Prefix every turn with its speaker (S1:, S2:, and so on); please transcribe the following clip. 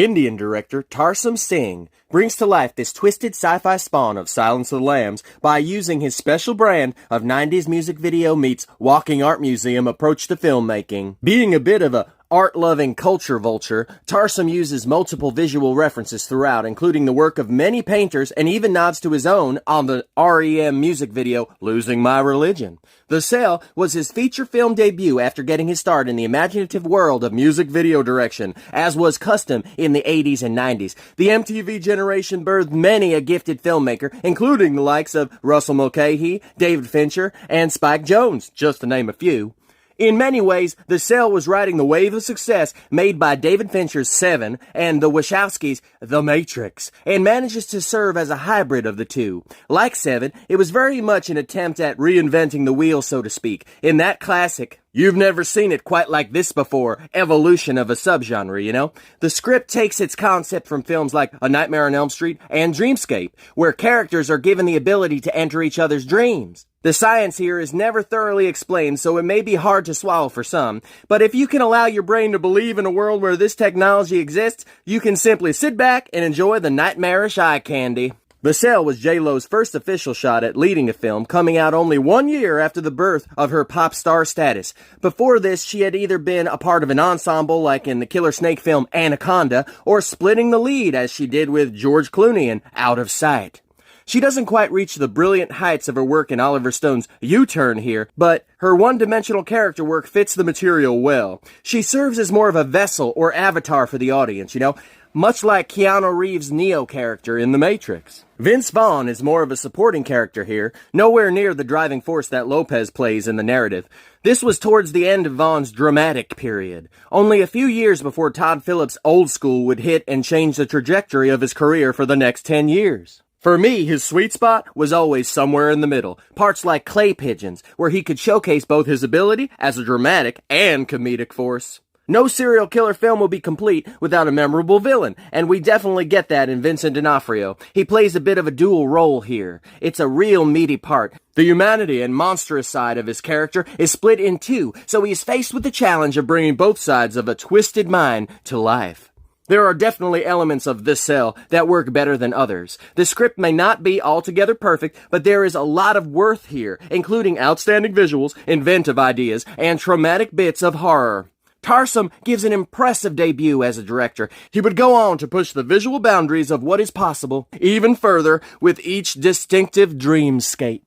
S1: Indian director Tarsum Singh brings to life this twisted sci-fi spawn of Silence of the Lambs by using his special brand of 90s music video meets walking art museum approach to filmmaking. Being a bit of a art-loving culture vulture, Tarsum uses multiple visual references throughout, including the work of many painters and even nods to his own on the REM music video, Losing My Religion. The Cell was his feature film debut after getting his start in the imaginative world of music video direction, as was custom in the 80s and 90s. The MTV generation birthed many a gifted filmmaker, including the likes of Russell Mulcahy, David Fincher, and Spike Jonze, just to name a few. In many ways, The Cell was riding the wave of success made by David Fincher's Seven and the Wachowskis' The Matrix, and manages to serve as a hybrid of the two. Like Seven, it was very much an attempt at reinventing the wheel, so to speak, in that classic, you've never seen it quite like this before, evolution of a subgenre, you know? The script takes its concept from films like A Nightmare on Elm Street and Dreamscape, where characters are given the ability to enter each other's dreams. The science here is never thoroughly explained, so it may be hard to swallow for some, but if you can allow your brain to believe in a world where this technology exists, you can simply sit back and enjoy the nightmarish eye candy. The Cell was J-Lo's first official shot at leading a film, coming out only 1 year after the birth of her pop star status. Before this, she had either been a part of an ensemble like in the Killer Snake film Anaconda, or splitting the lead as she did with George Clooney in Out of Sight. She doesn't quite reach the brilliant heights of her work in Oliver Stone's U-Turn here, but her one-dimensional character work fits the material well. She serves as more of a vessel or avatar for the audience, you know, much like Keanu Reeves' Neo character in The Matrix. Vince Vaughn is more of a supporting character here, nowhere near the driving force that Lopez plays in the narrative. This was towards the end of Vaughn's dramatic period, only a few years before Todd Phillips' Old School would hit and change the trajectory of his career for the next 10 years. For me, his sweet spot was always somewhere in the middle, parts like Clay Pigeons, where he could showcase both his ability as a dramatic and comedic force. No serial killer film will be complete without a memorable villain, and we definitely get that in Vincent D'Onofrio. He plays a bit of a dual role here. It's a real meaty part. The humanity and monstrous side of his character is split in two, so he is faced with the challenge of bringing both sides of a twisted mind to life. There are definitely elements of The Cell that work better than others. The script may not be altogether perfect, but there is a lot of worth here, including outstanding visuals, inventive ideas, and traumatic bits of horror. Tarsum gives an impressive debut as a director. He would go on to push the visual boundaries of what is possible even further with each distinctive dreamscape.